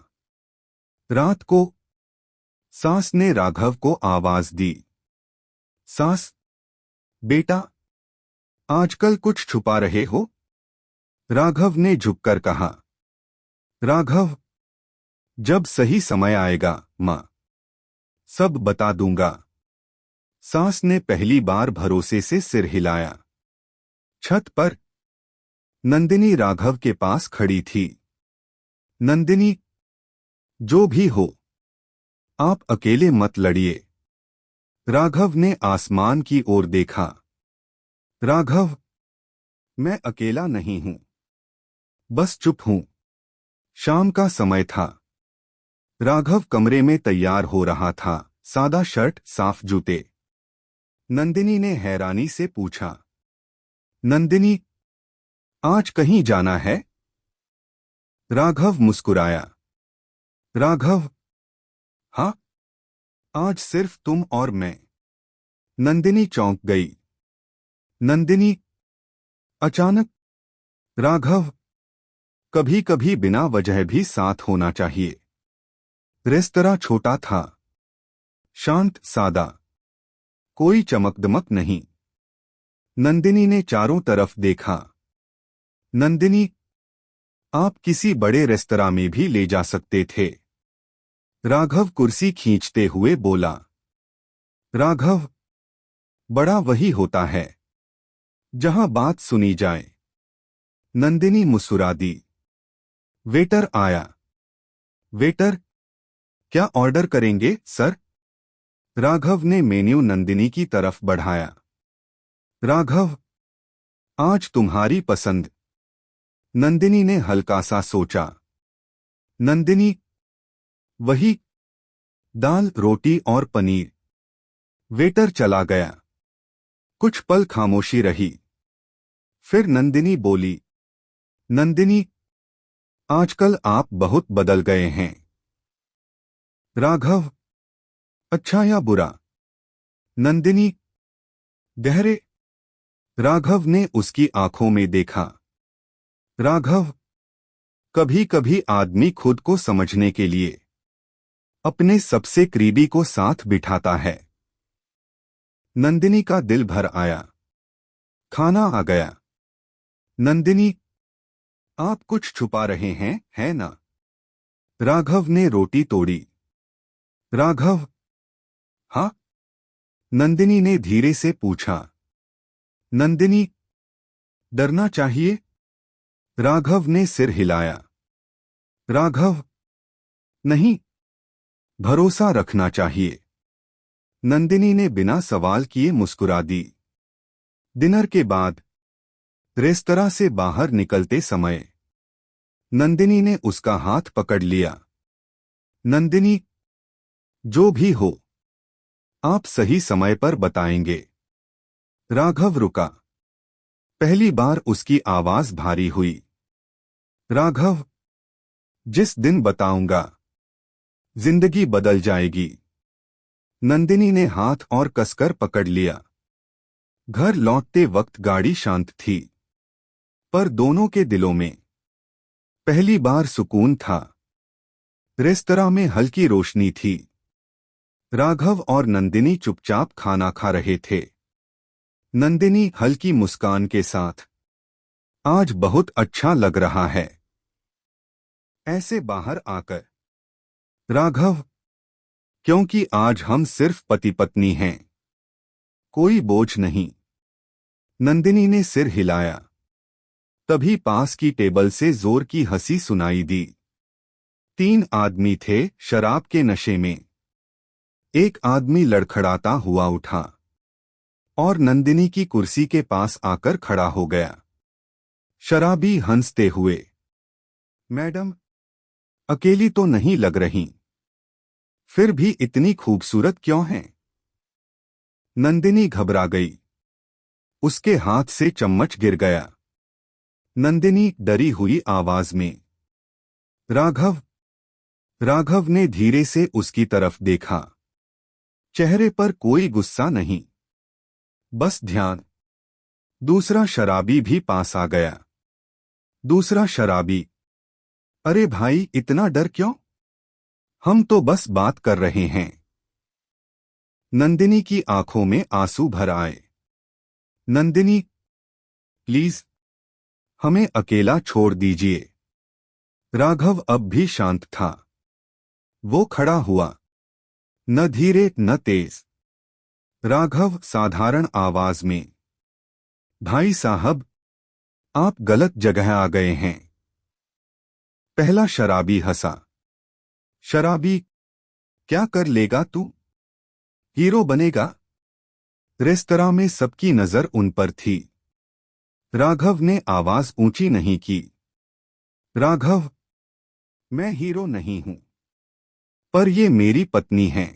रात को। सास ने राघव को आवाज दी। सास, बेटा, आजकल कुछ छुपा रहे हो? राघव ने झुककर कहा। राघव, जब सही समय आएगा, मां, सब बता दूंगा। सास ने पहली बार भरोसे से सिर हिलाया। छत पर नंदिनी राघव के पास खड़ी थी। नंदिनी, जो भी हो, आप अकेले मत लड़िए। राघव ने आसमान की ओर देखा। राघव, मैं अकेला नहीं हूं, बस चुप हूं। शाम का समय था। राघव कमरे में तैयार हो रहा था, सादा शर्ट, साफ जूते। नंदिनी ने हैरानी से पूछा, नंदिनी, आज कहीं जाना है? राघव मुस्कुराया। राघव, हाँ, आज सिर्फ तुम और मैं। नंदिनी चौंक गई। नंदिनी, अचानक? राघव, कभी कभी बिना वजह भी साथ होना चाहिए। रेस्तरां छोटा था, शांत, सादा, कोई चमकदमक नहीं। नंदिनी ने चारों तरफ देखा। नंदिनी, आप किसी बड़े रेस्तरां में भी ले जा सकते थे। राघव कुर्सी खींचते हुए बोला। राघव, बड़ा वही होता है जहां बात सुनी जाए। नंदिनी मुस्कुरा दी। वेटर आया। वेटर, क्या ऑर्डर करेंगे, सर? राघव ने मेन्यू नंदिनी की तरफ बढ़ाया। राघव, आज तुम्हारी पसंद। नंदिनी ने हल्का सा सोचा। नंदिनी, वही, दाल, रोटी और पनीर। वेटर चला गया। कुछ पल खामोशी रही। फिर नंदिनी बोली, नंदिनी, आजकल आप बहुत बदल गए हैं। राघव, अच्छा या बुरा? नंदिनी, गहरे राघव ने उसकी आंखों में देखा। राघव, कभी कभी आदमी खुद को समझने के लिए अपने सबसे करीबी को साथ बिठाता है। नंदिनी का दिल भर आया। खाना आ गया। नंदिनी, आप कुछ छुपा रहे हैं, है ना? राघव ने रोटी तोड़ी। राघव, हाँ? नंदिनी ने धीरे से पूछा। नंदिनी, डरना चाहिए? राघव ने सिर हिलाया। राघव, नहीं, भरोसा रखना चाहिए। नंदिनी ने बिना सवाल किए मुस्कुरा दी। डिनर के बाद रेस्तरां से बाहर निकलते समय नंदिनी ने उसका हाथ पकड़ लिया। नंदिनी, जो भी हो, आप सही समय पर बताएंगे। राघव रुका। पहली बार उसकी आवाज भारी हुई। राघव, जिस दिन बताऊंगा, जिंदगी बदल जाएगी। नंदिनी ने हाथ और कसकर पकड़ लिया। घर लौटते वक्त गाड़ी शांत थी, पर दोनों के दिलों में पहली बार सुकून था। रेस्तरां में हल्की रोशनी थी। राघव और नंदिनी चुपचाप खाना खा रहे थे। नंदिनी हल्की मुस्कान के साथ, आज बहुत अच्छा लग रहा है, ऐसे बाहर आकर। राघव, क्योंकि आज हम सिर्फ पति पत्नी हैं, कोई बोझ नहीं। नंदिनी ने सिर हिलाया। तभी पास की टेबल से जोर की हंसी सुनाई दी। 3 आदमी थे, शराब के नशे में। एक आदमी लड़खड़ाता हुआ उठा और नंदिनी की कुर्सी के पास आकर खड़ा हो गया। शराबी हंसते हुए, मैडम, अकेली तो नहीं लग रही, फिर भी इतनी खूबसूरत क्यों हैं? नंदिनी घबरा गई। उसके हाथ से चम्मच गिर गया। नंदिनी डरी हुई आवाज में, राघव। राघव ने धीरे से उसकी तरफ देखा। चेहरे पर कोई गुस्सा नहीं, बस ध्यान। दूसरा शराबी भी पास आ गया। दूसरा शराबी, अरे भाई, इतना डर क्यों? हम तो बस बात कर रहे हैं। नंदिनी की आंखों में आंसू भर आए। नंदिनी, प्लीज, हमें अकेला छोड़ दीजिए। राघव अब भी शांत था। वो खड़ा हुआ, न धीरे न तेज। राघव साधारण आवाज में, भाई साहब, आप गलत जगह आ गए हैं। पहला शराबी हंसा। शराबी, क्या कर लेगा तू? हीरो बनेगा? रेस्तरां में सबकी नजर उन पर थी। राघव ने आवाज ऊंची नहीं की। राघव, मैं हीरो नहीं हूं, पर ये मेरी पत्नी है।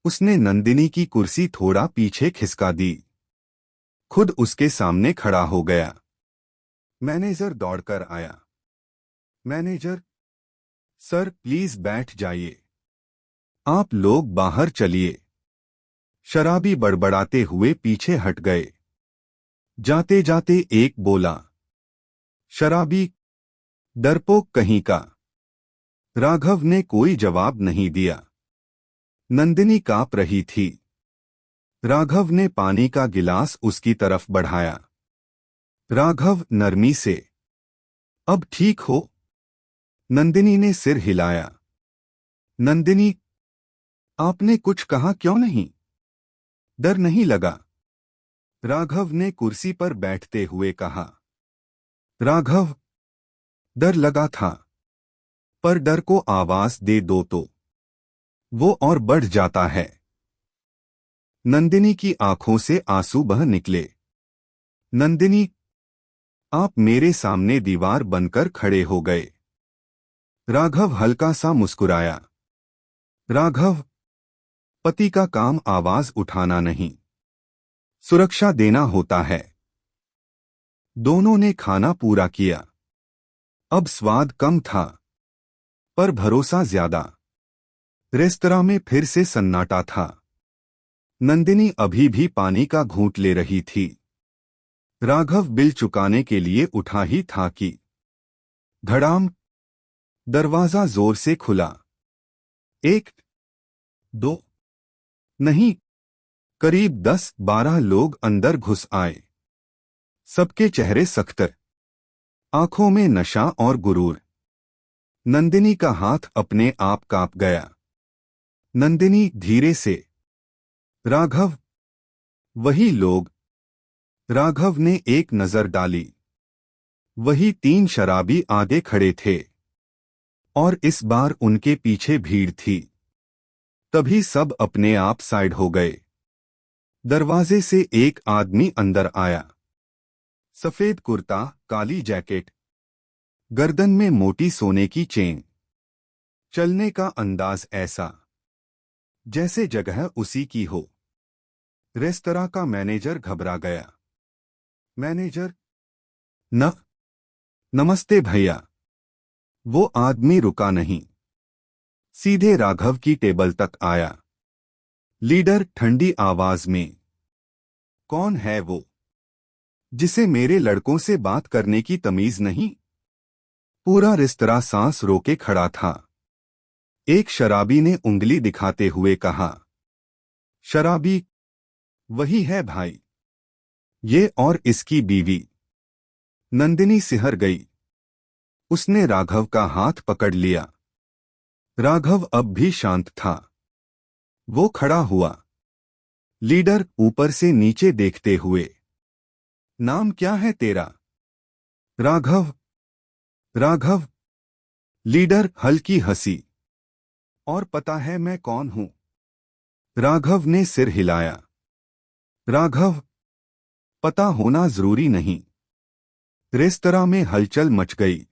उसने नंदिनी की कुर्सी थोड़ा पीछे खिसका दी। खुद उसके सामने खड़ा हो गया। मैनेजर दौड़कर आया। मैनेजर, सर प्लीज बैठ जाइए। आप लोग बाहर चलिए। शराबी बड़बड़ाते हुए पीछे हट गए। जाते जाते एक बोला, शराबी, डरपोक कहीं का। राघव ने कोई जवाब नहीं दिया। नंदिनी कांप रही थी। राघव ने पानी का गिलास उसकी तरफ बढ़ाया। राघव नरमी से, अब ठीक हो? नंदिनी ने सिर हिलाया। नंदिनी, आपने कुछ कहा क्यों नहीं? डर नहीं लगा? राघव ने कुर्सी पर बैठते हुए कहा। राघव, डर लगा था, पर डर को आवाज दे दो तो वो और बढ़ जाता है। नंदिनी की आंखों से आंसू बह निकले। नंदिनी, आप मेरे सामने दीवार बनकर खड़े हो गए। राघव हल्का सा मुस्कुराया। राघव, पति का काम आवाज उठाना नहीं, सुरक्षा देना होता है। दोनों ने खाना पूरा किया। अब स्वाद कम था, पर भरोसा ज्यादा। रेस्तरां में फिर से सन्नाटा था। नंदिनी अभी भी पानी का घूंट ले रही थी। राघव बिल चुकाने के लिए उठा ही था कि धड़ाम, दरवाजा जोर से खुला। एक, दो, नहीं, करीब 10-12 लोग अंदर घुस आए। सबके चेहरे सख्त, आंखों में नशा और गुरूर। नंदिनी का हाथ अपने आप कांप गया। नंदिनी धीरे से, राघव, वही लोग। राघव ने एक नजर डाली। वही 3 शराबी आगे खड़े थे और इस बार उनके पीछे भीड़ थी। तभी सब अपने आप साइड हो गए। दरवाजे से एक आदमी अंदर आया। सफेद कुर्ता, काली जैकेट, गर्दन में मोटी सोने की चेन। चलने का अंदाज ऐसा जैसे जगह उसी की हो। रेस्तरां का मैनेजर घबरा गया। मैनेजर, न नमस्ते भैया। वो आदमी रुका नहीं, सीधे राघव की टेबल तक आया। लीडर ठंडी आवाज में, कौन है वो जिसे मेरे लड़कों से बात करने की तमीज नहीं? पूरा रेस्तरां सांस रोके खड़ा था। एक शराबी ने उंगली दिखाते हुए कहा, शराबी, वही है भाई, ये और इसकी बीवी। नंदिनी सिहर गई। उसने राघव का हाथ पकड़ लिया। राघव अब भी शांत था। वो खड़ा हुआ। लीडर ऊपर से नीचे देखते हुए, नाम क्या है तेरा? राघव। राघव। लीडर हल्की हंसी। और पता है मैं कौन हूं? राघव ने सिर हिलाया। राघव, पता होना जरूरी नहीं। रेस्तरां में हलचल मच गई।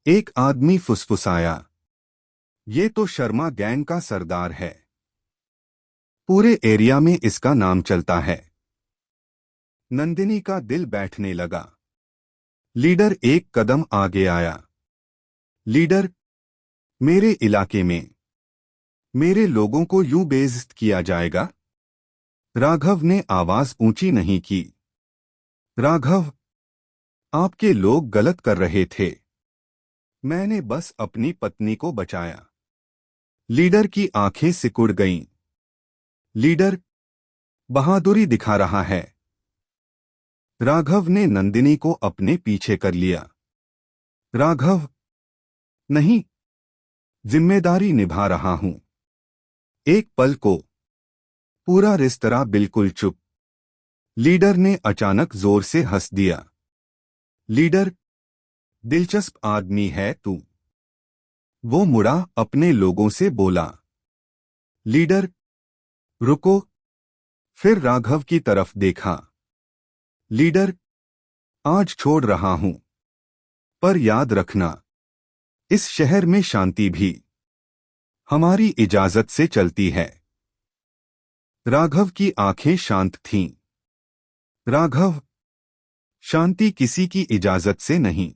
एक आदमी फुसफुसाया, ये तो शर्मा गैंग का सरदार है। पूरे एरिया में इसका नाम चलता है। नंदिनी का दिल बैठने लगा। लीडर एक कदम आगे आया। लीडर, मेरे इलाके में मेरे लोगों को यूं बेइज्जत किया जाएगा? राघव ने आवाज ऊंची नहीं की। राघव, आपके लोग गलत कर रहे थे। मैंने बस अपनी पत्नी को बचाया। लीडर की आंखें सिकुड़ गईं। लीडर बहादुरी दिखा रहा है। राघव ने नंदिनी को अपने पीछे कर लिया। राघव, नहीं, जिम्मेदारी निभा रहा हूं। एक पल को पूरा रेस्तरां बिल्कुल चुप। लीडर ने अचानक जोर से हंस दिया। लीडर, दिलचस्प आदमी है तू। वो मुड़ा, अपने लोगों से बोला। लीडर, रुको। फिर राघव की तरफ देखा। लीडर, आज छोड़ रहा हूं, पर याद रखना, इस शहर में शांति भी हमारी इजाजत से चलती है। राघव की आंखें शांत थीं। राघव, शांति किसी की इजाजत से नहीं,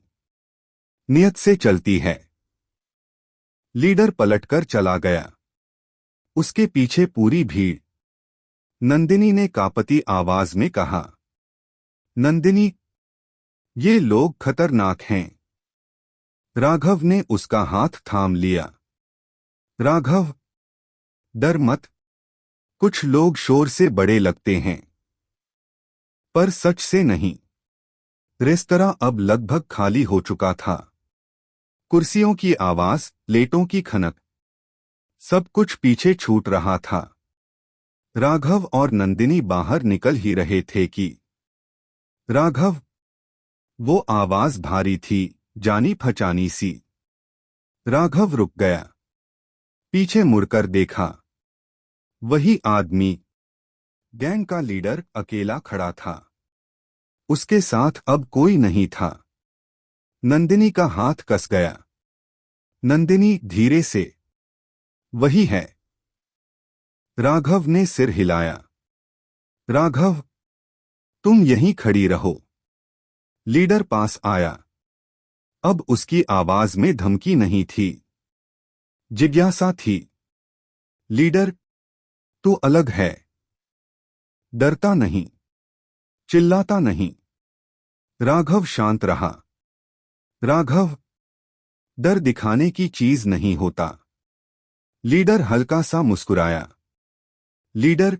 नियत से चलती है। लीडर पलटकर चला गया। उसके पीछे पूरी भीड़। नंदिनी ने कांपती आवाज में कहा, नंदिनी, ये लोग खतरनाक हैं। राघव ने उसका हाथ थाम लिया। राघव, डर मत। कुछ लोग शोर से बड़े लगते हैं, पर सच से नहीं। रेस्तरां अब लगभग खाली हो चुका था। कुर्सियों की आवाज, प्लेटों की खनक, सब कुछ पीछे छूट रहा था। राघव और नंदिनी बाहर निकल ही रहे थे कि राघव, वो आवाज भारी थी, जानी पहचानी सी। राघव रुक गया। पीछे मुड़कर देखा। वही आदमी, गैंग का लीडर, अकेला खड़ा था। उसके साथ अब कोई नहीं था। नंदिनी का हाथ कस गया। नंदिनी धीरे से, वही है। राघव ने सिर हिलाया। राघव, तुम यहीं खड़ी रहो। लीडर पास आया। अब उसकी आवाज में धमकी नहीं थी, जिज्ञासा थी। लीडर, तू अलग है। डरता नहीं, चिल्लाता नहीं। राघव शांत रहा। राघव, डर दिखाने की चीज नहीं होता। लीडर हल्का सा मुस्कुराया। लीडर,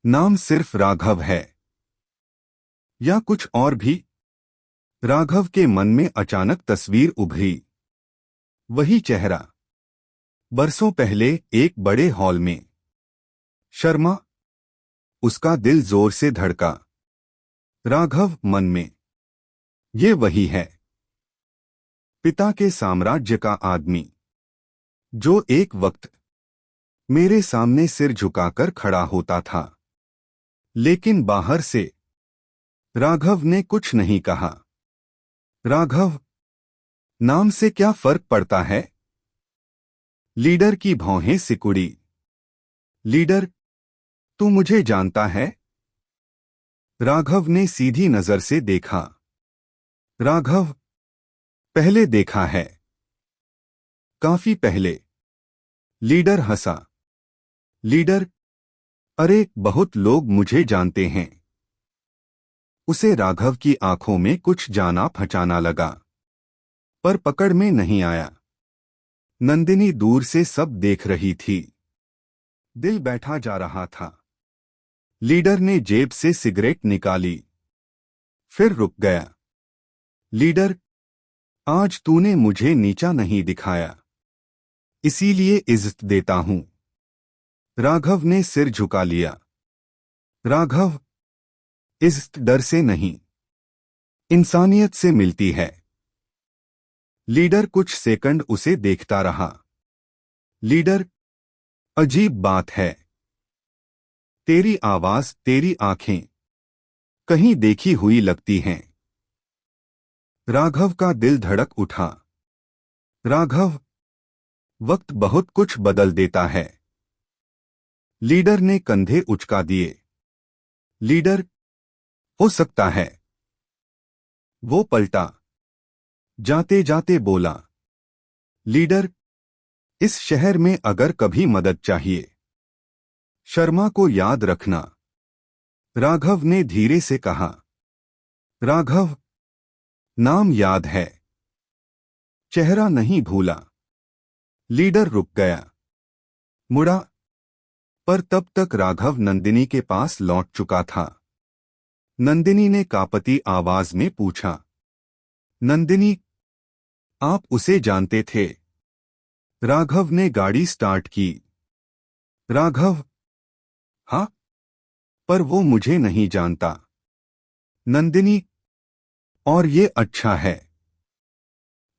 नाम सिर्फ राघव है या कुछ और भी? राघव के मन में अचानक तस्वीर उभरी। वही चेहरा, बरसों पहले एक बड़े हॉल में। शर्मा। उसका दिल जोर से धड़का। राघव मन में, ये वही है, पिता के साम्राज्य का आदमी, जो एक वक्त मेरे सामने सिर झुकाकर खड़ा होता था। लेकिन बाहर से राघव ने कुछ नहीं कहा। राघव, नाम से क्या फर्क पड़ता है? लीडर की भौहें सिकुड़ी। लीडर, तू मुझे जानता है? राघव ने सीधी नजर से देखा। राघव, पहले देखा है, काफी पहले। लीडर हंसा। लीडर, अरे बहुत लोग मुझे जानते हैं। उसे राघव की आंखों में कुछ जाना पहचाना लगा, पर पकड़ में नहीं आया। नंदिनी दूर से सब देख रही थी। दिल बैठा जा रहा था। लीडर ने जेब से सिगरेट निकाली, फिर रुक गया। लीडर, आज तूने मुझे नीचा नहीं दिखाया, इसीलिए इज्जत देता हूं। राघव ने सिर झुका लिया। राघव, इज्जत डर से नहीं, इंसानियत से मिलती है। लीडर कुछ सेकंड उसे देखता रहा। लीडर, अजीब बात है, तेरी आवाज, तेरी आंखें कहीं देखी हुई लगती हैं। राघव का दिल धड़क उठा। राघव, वक्त बहुत कुछ बदल देता है। लीडर ने कंधे उचका दिए। लीडर, हो सकता है। वो पलटा। जाते जाते बोला, लीडर, इस शहर में अगर कभी मदद चाहिए, शर्मा को याद रखना। राघव ने धीरे से कहा। राघव, नाम याद है, चेहरा नहीं भूला। लीडर रुक गया, मुड़ा, पर तब तक राघव नंदिनी के पास लौट चुका था। नंदिनी ने कांपती आवाज में पूछा, नंदिनी, आप उसे जानते थे? राघव ने गाड़ी स्टार्ट की। राघव, हाँ, पर वो मुझे नहीं जानता। नंदिनी, और ये अच्छा है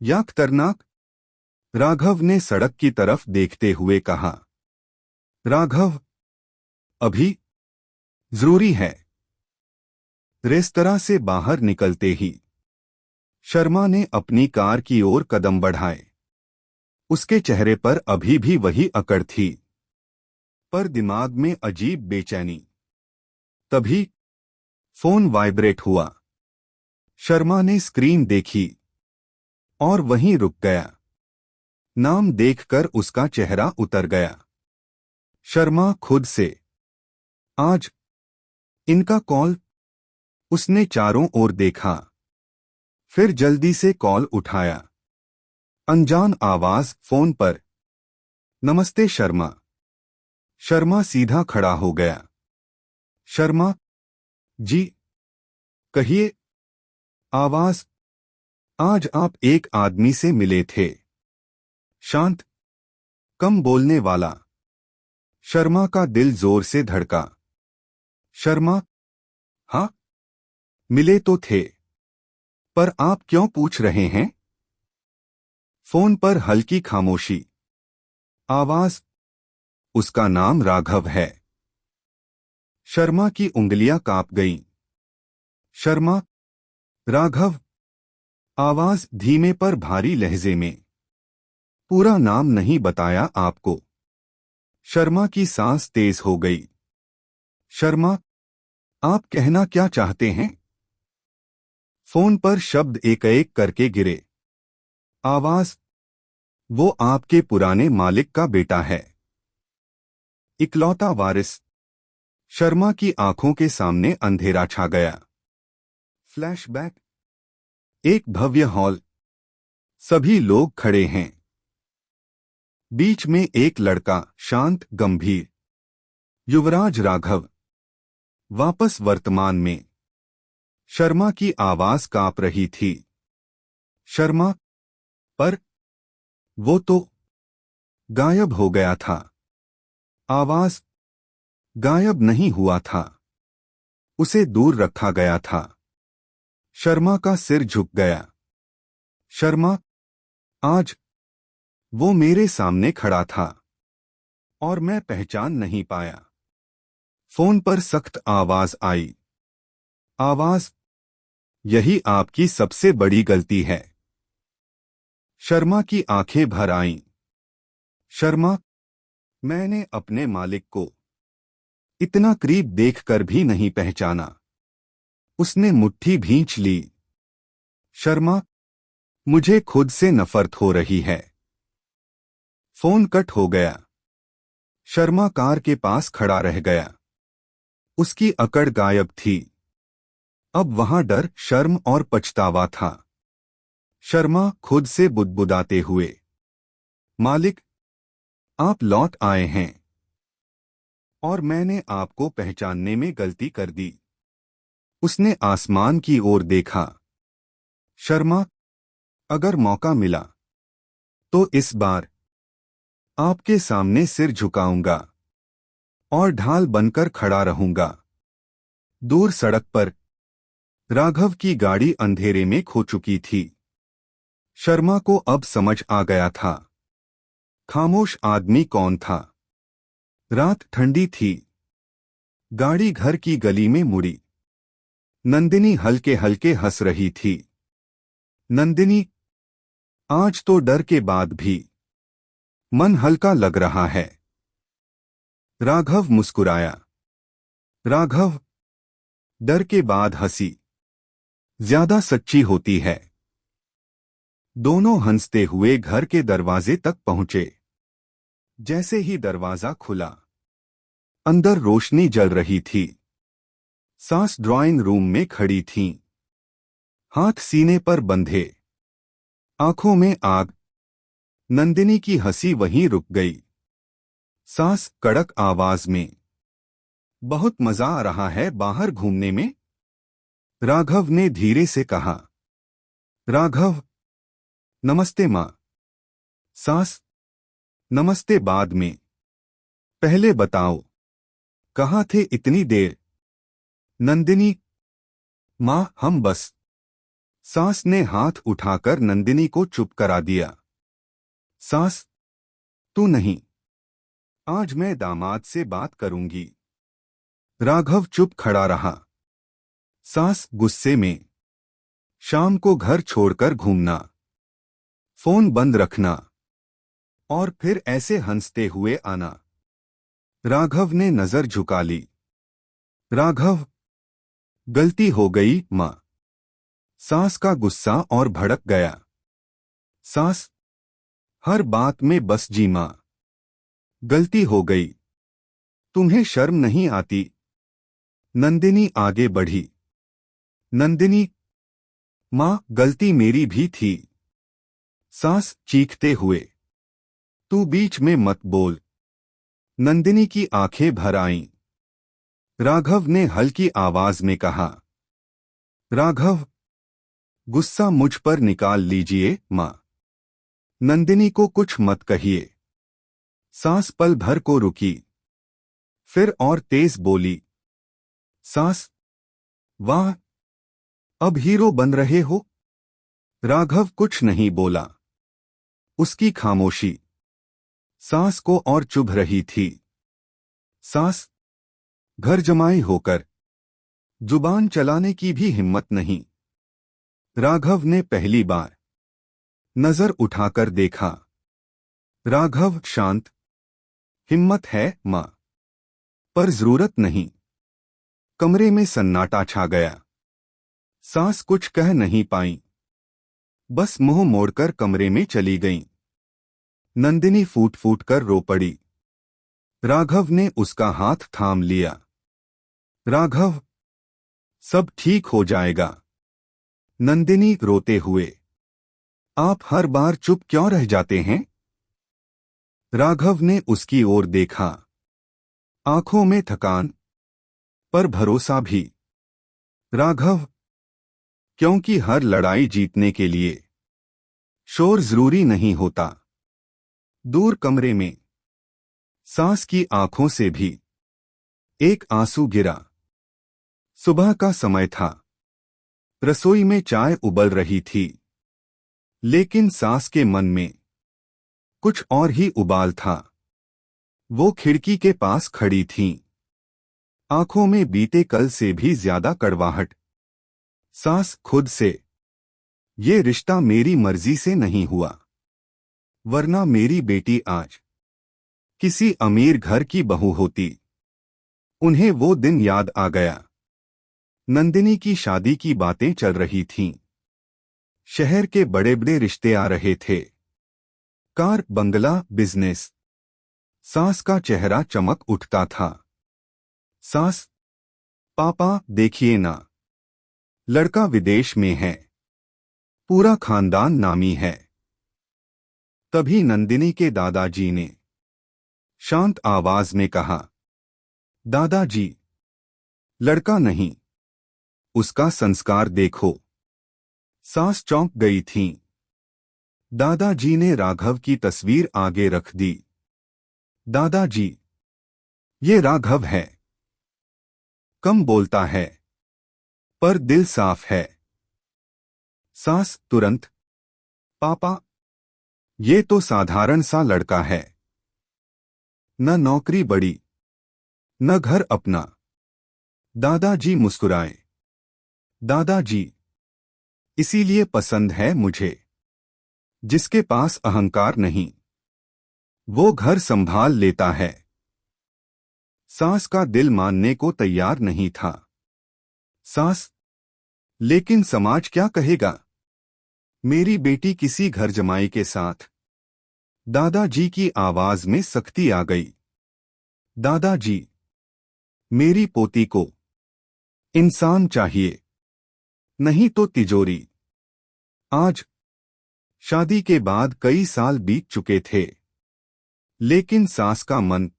या खतरनाक? राघव ने सड़क की तरफ देखते हुए कहा। राघव, अभी जरूरी है। रेस्तरां से बाहर निकलते ही शर्मा ने अपनी कार की ओर कदम बढ़ाए। उसके चेहरे पर अभी भी वही अकड़ थी, पर दिमाग में अजीब बेचैनी। तभी फोन वाइब्रेट हुआ। शर्मा ने स्क्रीन देखी और वहीं रुक गया। नाम देखकर उसका चेहरा उतर गया। शर्मा खुद से। आज इनका कॉल। उसने चारों ओर देखा, फिर जल्दी से कॉल उठाया। अनजान आवाज फोन पर। नमस्ते शर्मा। शर्मा सीधा खड़ा हो गया। शर्मा जी, कहिए। आवाज, आज आप एक आदमी से मिले थे, शांत, कम बोलने वाला। शर्मा का दिल जोर से धड़का। शर्मा, हाँ, मिले तो थे, पर आप क्यों पूछ रहे हैं? फोन पर हल्की खामोशी। आवाज, उसका नाम राघव है। शर्मा की उंगलियां कांप गईं। शर्मा, राघव। आवाज धीमे पर भारी लहजे में। पूरा नाम नहीं बताया आपको? शर्मा की सांस तेज हो गई। शर्मा, आप कहना क्या चाहते हैं? फोन पर शब्द एक एक करके गिरे। आवाज, वो आपके पुराने मालिक का बेटा है, इकलौता वारिस। शर्मा की आंखों के सामने अंधेरा छा गया। फ्लैशबैक। एक भव्य हॉल। सभी लोग खड़े हैं। बीच में एक लड़का, शांत गंभीर। युवराज राघव। वापस वर्तमान में। शर्मा की आवाज कांप रही थी। शर्मा। पर वो तो गायब हो गया था। आवाज गायब नहीं हुआ था, उसे दूर रखा गया था। शर्मा का सिर झुक गया। शर्मा। आज वो मेरे सामने खड़ा था और मैं पहचान नहीं पाया। फोन पर सख्त आवाज आई। आवाज। यही आपकी सबसे बड़ी गलती है। शर्मा की आंखें भर आईं। शर्मा। मैंने अपने मालिक को इतना करीब देखकर भी नहीं पहचाना। उसने मुट्ठी भींच ली। शर्मा। मुझे खुद से नफरत हो रही है। फोन कट हो गया। शर्मा कार के पास खड़ा रह गया। उसकी अकड़ गायब थी। अब वहां डर, शर्म और पछतावा था। शर्मा खुद से बुदबुदाते हुए। मालिक। आप लौट आए हैं और मैंने आपको पहचानने में गलती कर दी। उसने आसमान की ओर देखा। शर्मा। अगर मौका मिला तो इस बार आपके सामने सिर झुकाऊंगा और ढाल बनकर खड़ा रहूंगा। दूर सड़क पर राघव की गाड़ी अंधेरे में खो चुकी थी। शर्मा को अब समझ आ गया था खामोश आदमी कौन था। रात ठंडी थी। गाड़ी घर की गली में मुड़ी। नंदिनी हल्के हल्के हंस रही थी। नंदिनी। आज तो डर के बाद भी मन हल्का लग रहा है। राघव मुस्कुराया। राघव। डर के बाद हंसी ज्यादा सच्ची होती है। दोनों हंसते हुए घर के दरवाजे तक पहुंचे। जैसे ही दरवाजा खुला, अंदर रोशनी जल रही थी। सास ड्राइंग रूम में खड़ी थीं, हाथ सीने पर बंधे, आंखों में आग। नंदिनी की हंसी वहीं रुक गई। सास कड़क आवाज में। बहुत मजा आ रहा है बाहर घूमने में? राघव ने धीरे से कहा। राघव। नमस्ते मां। सास। नमस्ते बाद में। पहले बताओ, कहाँ थे इतनी देर? नंदिनी। मां, हम बस। सास ने हाथ उठाकर नंदिनी को चुप करा दिया। सास। तू नहीं। आज मैं दामाद से बात करूंगी। राघव चुप खड़ा रहा। सास गुस्से में। शाम को घर छोड़कर घूमना, फोन बंद रखना और फिर ऐसे हंसते हुए आना। राघव ने नजर झुका ली। राघव। गलती हो गई मां। सास का गुस्सा और भड़क गया। सास। हर बात में बस जी मां। गलती हो गई। तुम्हें शर्म नहीं आती? नंदिनी आगे बढ़ी। नंदिनी। मां, गलती मेरी भी थी। सास चीखते हुए। तू बीच में मत बोल। नंदिनी की आंखें भर आईं। राघव ने हल्की आवाज में कहा। राघव। गुस्सा मुझ पर निकाल लीजिए मां। नंदिनी को कुछ मत कहिए। सास पल भर को रुकी, फिर और तेज बोली। सास। वाह, अब हीरो बन रहे हो? राघव कुछ नहीं बोला। उसकी खामोशी सास को और चुभ रही थी। सास। घर जमाई होकर जुबान चलाने की भी हिम्मत नहीं। राघव ने पहली बार नजर उठाकर देखा। राघव शांत। हिम्मत है मां, पर जरूरत नहीं। कमरे में सन्नाटा छा गया। सास कुछ कह नहीं पाई, बस मुंह मोड़कर कमरे में चली गईं। नंदिनी फूट फूट कर रो पड़ी। राघव ने उसका हाथ थाम लिया। राघव, सब ठीक हो जाएगा। नंदिनी रोते हुए, आप हर बार चुप क्यों रह जाते हैं? राघव ने उसकी ओर देखा, आंखों में थकान पर भरोसा भी। राघव, क्योंकि हर लड़ाई जीतने के लिए शोर जरूरी नहीं होता। दूर कमरे में सास की आंखों से भी एक आंसू गिरा। सुबह का समय था। रसोई में चाय उबल रही थी, लेकिन सास के मन में कुछ और ही उबाल था। वो खिड़की के पास खड़ी थीं, आंखों में बीते कल से भी ज्यादा कड़वाहट। सास खुद से, ये रिश्ता मेरी मर्जी से नहीं हुआ, वरना मेरी बेटी आज किसी अमीर घर की बहू होती। उन्हें वो दिन याद आ गया। नंदिनी की शादी की बातें चल रही थीं। शहर के बड़े बड़े रिश्ते आ रहे थे, कार, बंगला, बिजनेस। सास का चेहरा चमक उठता था। सास, पापा देखिए ना, लड़का विदेश में है, पूरा खानदान नामी है। तभी नंदिनी के दादाजी ने शांत आवाज में कहा, दादाजी, लड़का नहीं, उसका संस्कार देखो। सास चौंक गई थीं। दादाजी ने राघव की तस्वीर आगे रख दी। दादाजी, ये राघव है। कम बोलता है, पर दिल साफ है। सास तुरंत, पापा, ये तो साधारण सा लड़का है, न नौकरी बड़ी, न घर अपना। दादाजी मुस्कुराए, दादाजी, इसीलिए पसंद है मुझे, जिसके पास अहंकार नहीं, वो घर संभाल लेता है। सास का दिल मानने को तैयार नहीं था। सास, लेकिन समाज क्या कहेगा? मेरी बेटी किसी घर जमाई के साथ। दादाजी की आवाज में सख्ती आ गई। दादाजी, मेरी पोती को इंसान चाहिए, नहीं तो तिजोरी। आज, शादी के बाद कई साल बीत चुके थे, लेकिन सास का मन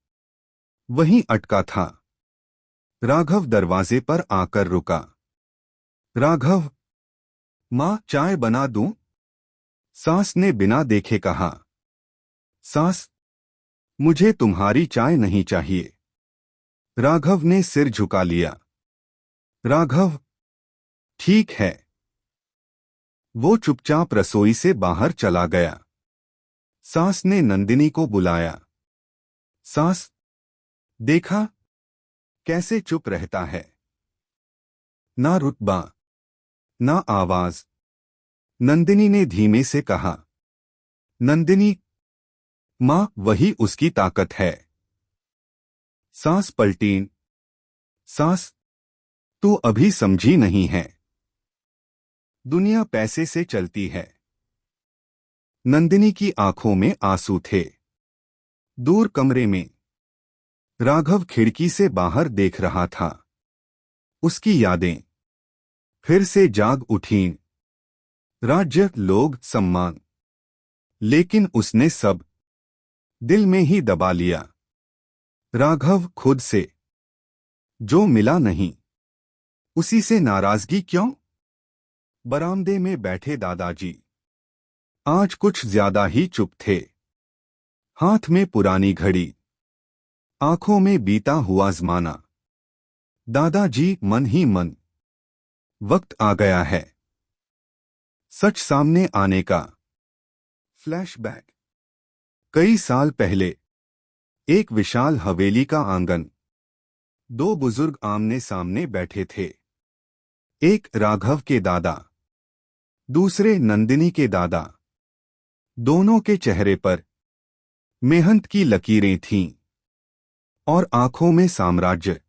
वहीं अटका था। राघव दरवाजे पर आकर रुका। राघव, माँ चाय बना दूं? सास ने बिना देखे कहा। सास, मुझे तुम्हारी चाय नहीं चाहिए। राघव ने सिर झुका लिया। राघव, ठीक है। वो चुपचाप रसोई से बाहर चला गया। सास ने नंदिनी को बुलाया। सास, देखा कैसे चुप रहता है, ना रुतबा, ना आवाज। नंदिनी ने धीमे से कहा। नंदिनी, मां, वही उसकी ताकत है। सास पलटीन। सास, तू अभी समझी नहीं है, दुनिया पैसे से चलती है। नंदिनी की आंखों में आंसू थे। दूर कमरे में राघव खिड़की से बाहर देख रहा था। उसकी यादें फिर से जाग उठीं। राज्य, लोग, सम्मान, लेकिन उसने सब दिल में ही दबा लिया। राघव खुद से, जो मिला नहीं, उसी से नाराजगी क्यों? बरामदे में बैठे दादाजी आज कुछ ज्यादा ही चुप थे। हाथ में पुरानी घड़ी, आंखों में बीता हुआ ज़माना। दादाजी मन ही मन, वक्त आ गया है सच सामने आने का। फ्लैशबैक। कई साल पहले, एक विशाल हवेली का आंगन। दो बुजुर्ग आमने सामने बैठे थे। एक राघव के दादा, दूसरे नंदिनी के दादा। दोनों के चेहरे पर मेहनत की लकीरें थीं और आंखों में साम्राज्य।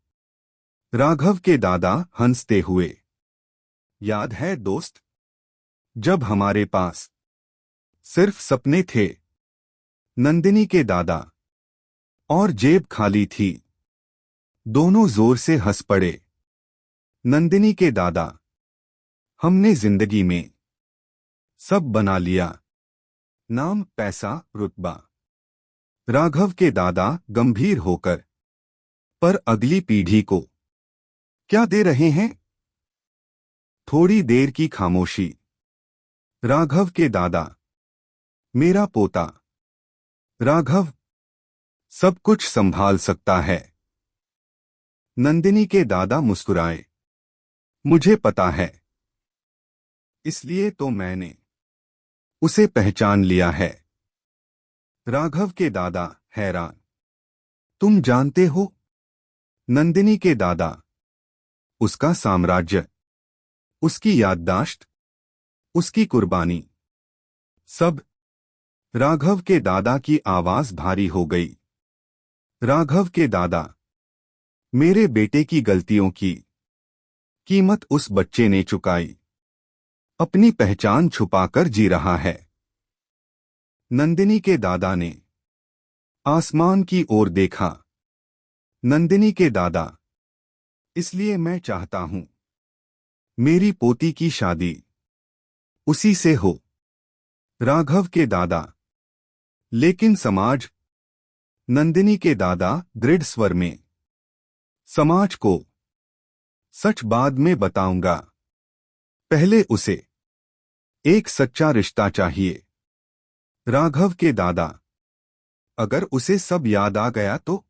राघव के दादा हंसते हुए, याद है दोस्त, जब हमारे पास सिर्फ सपने थे? नंदिनी के दादा, और जेब खाली थी। दोनों जोर से हंस पड़े। नंदिनी के दादा, हमने जिंदगी में सब बना लिया, नाम, पैसा, रुतबा। राघव के दादा गंभीर होकर, पर अगली पीढ़ी को क्या दे रहे हैं? थोड़ी देर की खामोशी। राघव के दादा, मेरा पोता राघव सब कुछ संभाल सकता है। नंदिनी के दादा मुस्कुराए, मुझे पता है, इसलिए तो मैंने उसे पहचान लिया है। राघव के दादा हैरान, तुम जानते हो? नंदिनी के दादा, उसका साम्राज्य, उसकी याददाश्त, उसकी कुर्बानी, सब। राघव के दादा की आवाज भारी हो गई। राघव के दादा, मेरे बेटे की गलतियों की कीमत उस बच्चे ने चुकाई, अपनी पहचान छुपाकर जी रहा है। नंदिनी के दादा ने आसमान की ओर देखा। नंदिनी के दादा, इसलिए मैं चाहता हूं मेरी पोती की शादी उसी से हो। राघव के दादा, लेकिन समाज। नंदिनी के दादा दृढ़ स्वर में, समाज को सच बाद में बताऊंगा, पहले उसे एक सच्चा रिश्ता चाहिए। राघव के दादा, अगर उसे सब याद आ गया तो?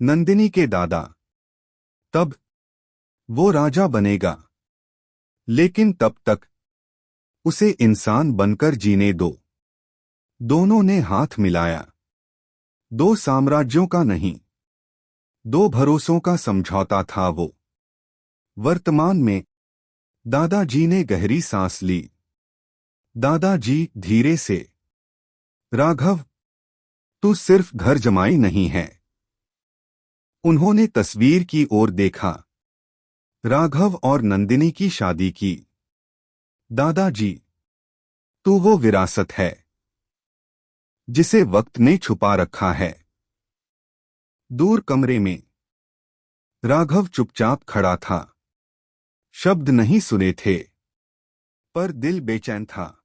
नंदिनी के दादा, तब वो राजा बनेगा, लेकिन तब तक उसे इंसान बनकर जीने दो। दोनों ने हाथ मिलाया। दो साम्राज्यों का नहीं, दो भरोसों का समझौता था वो। वर्तमान में दादाजी ने गहरी सांस ली। दादाजी धीरे से, राघव, तू सिर्फ घर जमाई नहीं है। उन्होंने तस्वीर की ओर देखा। राघव और नंदिनी की शादी की। दादाजी, तू वो विरासत है जिसे वक्त ने छुपा रखा है। दूर कमरे में राघव चुपचाप खड़ा था। शब्द नहीं सुने थे, पर दिल बेचैन था।